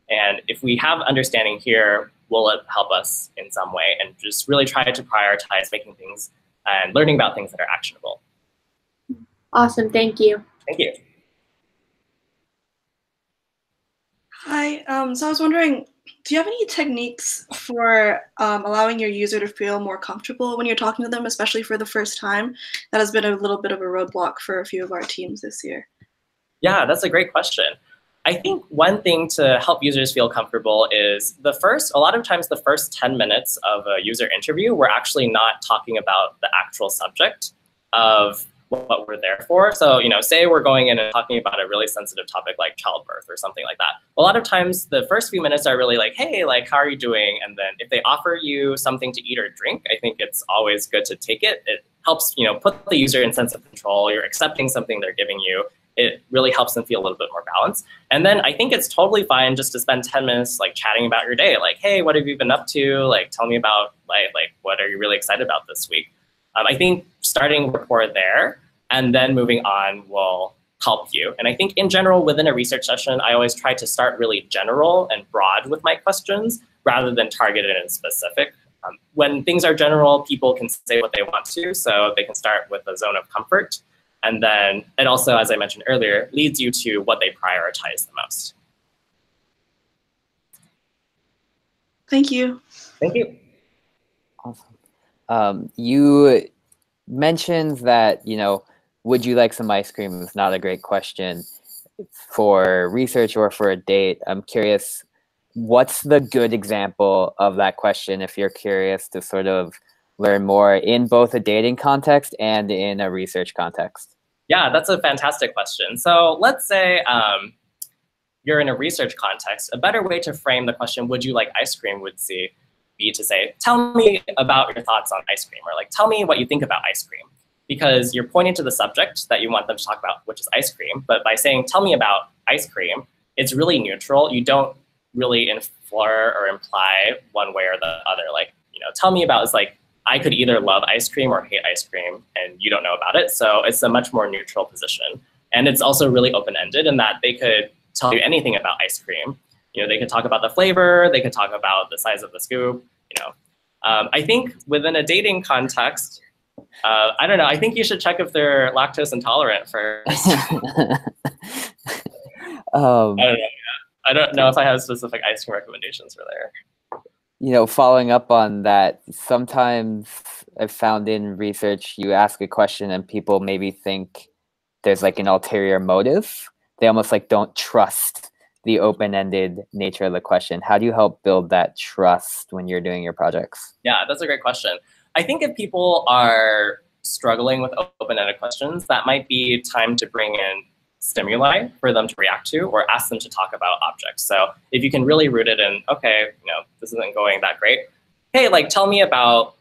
And if we have understanding here, will it help us in some way? And just really try to prioritize making things and learning about things that are actionable. Awesome, thank you. Thank you. Hi, so I was wondering, do you have any techniques for allowing your user to feel more comfortable when you're talking to them, especially for the first time? That has been a little bit of a roadblock for a few of our teams this year. Yeah, that's a great question. I think one thing to help users feel comfortable is a lot of times the first 10 minutes of a user interview, we're actually not talking about the actual subject of what we're there for. So, say we're going in and talking about a really sensitive topic like childbirth or something like that. A lot of times the first few minutes are really like, hey, like, how are you doing? And then if they offer you something to eat or drink, I think it's always good to take it. It helps, put the user in sense of control. You're accepting something they're giving you. It really helps them feel a little bit more balanced. And then I think it's totally fine just to spend 10 minutes like chatting about your day. Like, hey, what have you been up to? Like, tell me about like what are you really excited about this week? I think starting rapport there and then moving on will help you. And I think in general, within a research session, I always try to start really general and broad with my questions rather than targeted and specific. When things are general, people can say what they want to, so they can start with a zone of comfort. And then it also, as I mentioned earlier, leads you to what they prioritize the most. Thank you. Thank you. Awesome. You mentioned that, would you like some ice cream is not a great question for research or for a date. I'm curious, what's the good example of that question if you're curious to sort of learn more in both a dating context and in a research context? Yeah, that's a fantastic question. So let's say you're in a research context, a better way to frame the question, would you like ice cream, would be to say, tell me about your thoughts on ice cream, or like, tell me what you think about ice cream. Because you're pointing to the subject that you want them to talk about, which is ice cream. But by saying, tell me about ice cream, it's really neutral. You don't really infer or imply one way or the other. Like, tell me about is like, I could either love ice cream or hate ice cream, and you don't know about it. So it's a much more neutral position. And it's also really open-ended in that they could tell you anything about ice cream. They could talk about the flavor, they could talk about the size of the scoop, I think within a dating context, I don't know, I think you should check if they're lactose intolerant first. I don't know if I have specific ice cream recommendations for there. Following up on that, sometimes I've found in research, you ask a question and people maybe think there's like an ulterior motive. They almost like don't trust the open-ended nature of the question. How do you help build that trust when you're doing your projects? Yeah, that's a great question. I think if people are struggling with open-ended questions, that might be time to bring in stimuli for them to react to or ask them to talk about objects. So if you can really root it in, okay, this isn't going that great. Hey, like, tell me about,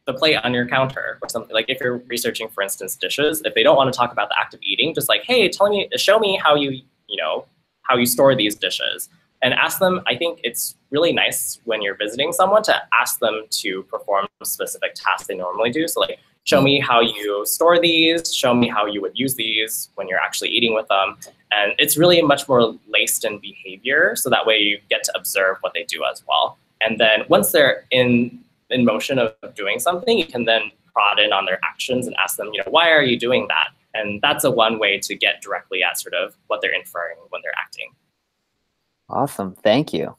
the plate on your counter or something. Like if you're researching, for instance, dishes, if they don't want to talk about the act of eating, just like, hey, show me how you store these dishes. And ask them, I think it's really nice when you're visiting someone to ask them to perform specific tasks they normally do. So like, show me how you store these, show me how you would use these when you're actually eating with them. And it's really much more laced in behavior, so that way you get to observe what they do as well. And then once they're in motion of doing something, you can then prod in on their actions and ask them, why are you doing that? And that's one way to get directly at sort of what they're inferring when they're acting. Awesome, thank you.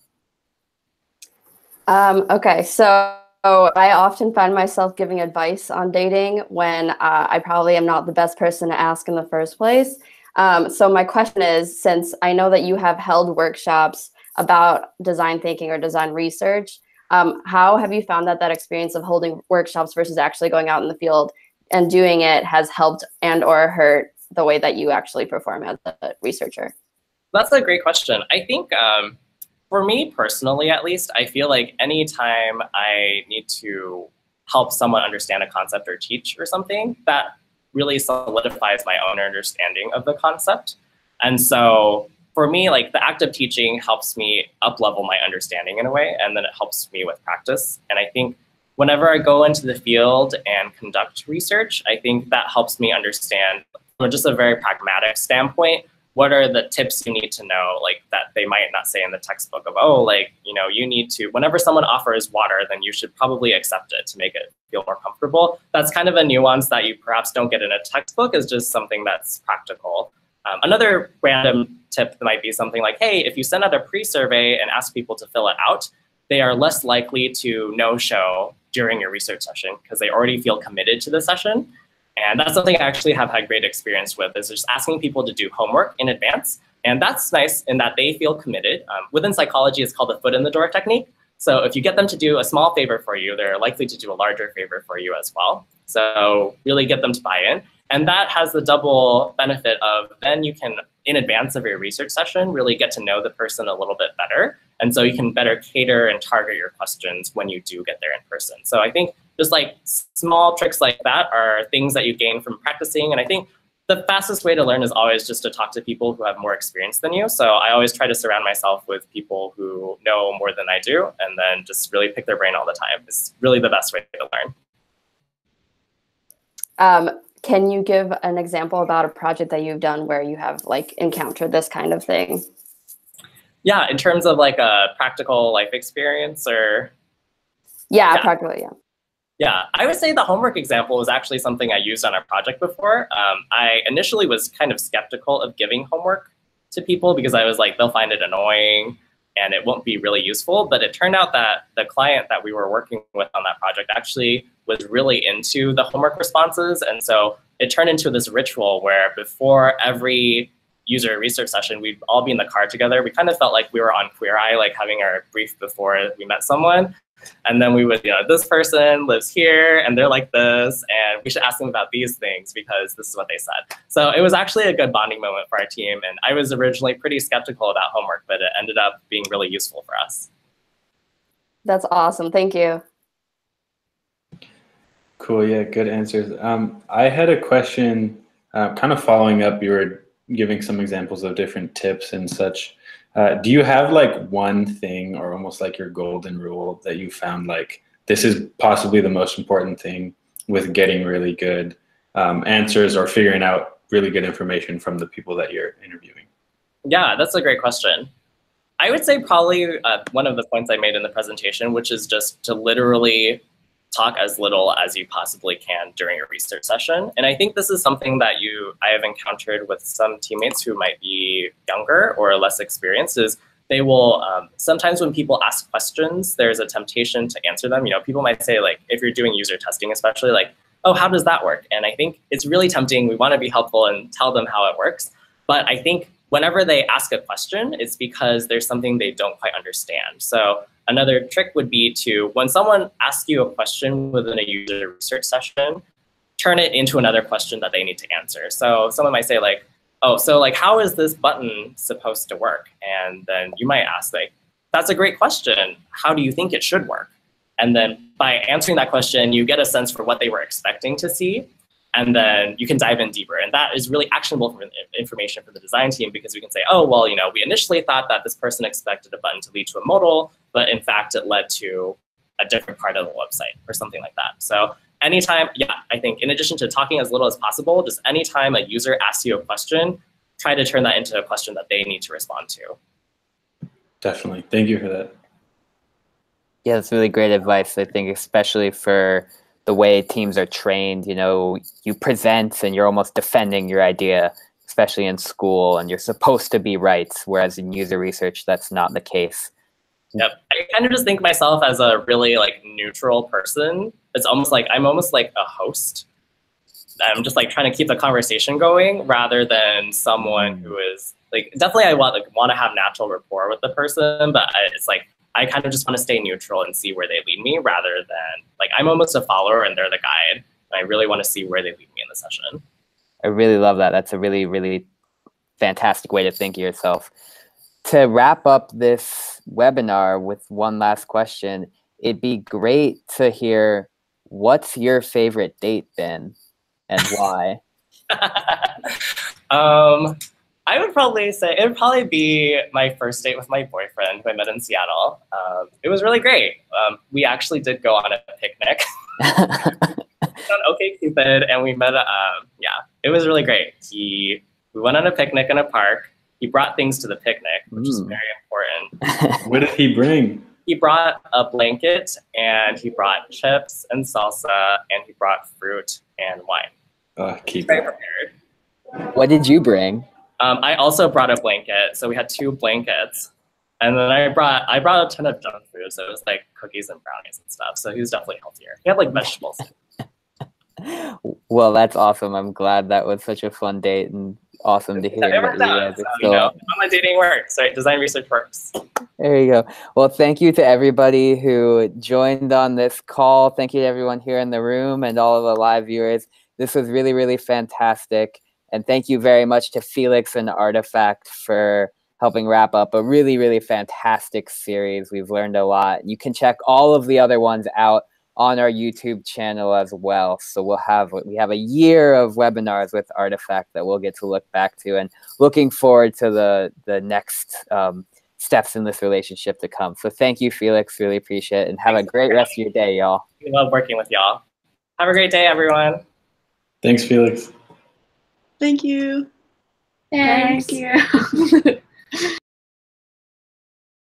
Okay, so I often find myself giving advice on dating when I probably am not the best person to ask in the first place. So my question is, since I know that you have held workshops about design thinking or design research, how have you found that experience of holding workshops versus actually going out in the field and doing it has helped and or hurt the way that you actually perform as a researcher? That's a great question. I think for me personally, at least, I feel like anytime I need to help someone understand a concept or teach or something, that really solidifies my own understanding of the concept. And so for me, like the act of teaching helps me up-level my understanding in a way, and then it helps me with practice. And I think whenever I go into the field and conduct research, I think that helps me understand from just a very pragmatic standpoint, what are the tips you need to know, like that they might not say in the textbook of, oh, like, you need to, whenever someone offers water, then you should probably accept it to make it feel more comfortable. That's kind of a nuance that you perhaps don't get in a textbook, is just something that's practical. Another random tip might be something like, hey, if you send out a pre-survey and ask people to fill it out, they are less likely to no-show during your research session because they already feel committed to the session. And that's something I actually have had great experience with, is just asking people to do homework in advance. And that's nice in that they feel committed. Within psychology, it's called the foot in the door technique. So if you get them to do a small favor for you, they're likely to do a larger favor for you as well. So really get them to buy in. And that has the double benefit of then you can, in advance of your research session, really get to know the person a little bit better. And so you can better cater and target your questions when you do get there in person. So I think just like small tricks like that are things that you gain from practicing. And I think the fastest way to learn is always just to talk to people who have more experience than you. So I always try to surround myself with people who know more than I do, and then just really pick their brain all the time. It's really the best way to learn. Can you give an example about a project that you've done where you have like encountered this kind of thing? Yeah, in terms of like a practical life experience or? Yeah, practical, yeah. Yeah, I would say the homework example was actually something I used on a project before. I initially was kind of skeptical of giving homework to people because I was like, they'll find it annoying and it won't be really useful. But it turned out that the client that we were working with on that project actually was really into the homework responses. And so it turned into this ritual where before every user research session, we'd all be in the car together. We kind of felt like we were on Queer Eye, like having our brief before we met someone. And then we would, this person lives here and they're like this, and we should ask them about these things because this is what they said. So it was actually a good bonding moment for our team. And I was originally pretty skeptical about homework, but it ended up being really useful for us. That's awesome. Thank you. Cool. Yeah, good answers. I had a question kind of following up. You were giving some examples of different tips and such. Do you have like one thing or almost like your golden rule that you found like this is possibly the most important thing with getting really good answers or figuring out really good information from the people that you're interviewing? Yeah, that's a great question. I would say probably one of the points I made in the presentation, which is just to literally talk as little as you possibly can during a research session. And I think this is something that I have encountered with some teammates who might be younger or less experienced, is they will, sometimes when people ask questions, there's a temptation to answer them. People might say, like, if you're doing user testing especially, like, oh, how does that work? And I think it's really tempting. We want to be helpful and tell them how it works. But I think whenever they ask a question, it's because there's something they don't quite understand. So another trick would be to, when someone asks you a question within a user research session, turn it into another question that they need to answer. So someone might say like, oh, so like, how is this button supposed to work? And then you might ask like, that's a great question. How do you think it should work? And then by answering that question, you get a sense for what they were expecting to see. And then you can dive in deeper. And that is really actionable information for the design team, because we can say, oh, well, we initially thought that this person expected a button to lead to a modal, but in fact, it led to a different part of the website or something like that. So anytime, I think in addition to talking as little as possible, just anytime a user asks you a question, try to turn that into a question that they need to respond to. Definitely. Thank you for that. Yeah, that's really great advice. I think especially for the way teams are trained, you present and you're almost defending your idea, especially in school, and you're supposed to be right, whereas in user research, that's not the case. Yep. I kind of just think myself as a really like neutral person. It's almost like I'm almost like a host. I'm just like trying to keep the conversation going rather than someone who is like, definitely I want to have natural rapport with the person, but it's like, I kind of just want to stay neutral and see where they lead me rather than, like, I'm almost a follower and they're the guide. And I really want to see where they lead me in the session. I really love that. That's a really, really fantastic way to think of yourself. To wrap up this webinar with one last question, it'd be great to hear, what's your favorite date been and why? I would probably say it would probably be my first date with my boyfriend who I met in Seattle. It was really great. We actually did go on a picnic on OkCupid, and we met. It was really great. We went on a picnic in a park. He brought things to the picnic, which is very important. What did he bring? He brought a blanket, and he brought chips and salsa, and he brought fruit and wine. Keep very it. prepared. What did you bring? I also brought a blanket, so we had 2 blankets, and then I brought a ton of junk food, so it was like cookies and brownies and stuff. So he was definitely healthier. He had like vegetables. Well, that's awesome. I'm glad that was such a fun date, and awesome to hear that you guys are still. Online dating works, right? Design research works. There you go. Well, thank you to everybody who joined on this call. Thank you to everyone here in the room and all of the live viewers. This was really, really fantastic. And thank you very much to Felix and Artefact for helping wrap up a really, really fantastic series. We've learned a lot. You can check all of the other ones out on our YouTube channel as well. So we have a year of webinars with Artefact that we'll get to look back to, and looking forward to the next steps in this relationship to come. So thank you, Felix. Really appreciate it. And have a great rest of your day, y'all. We love working with y'all. Have a great day, everyone. Thanks, Felix. Thank you. Thanks. Thank you.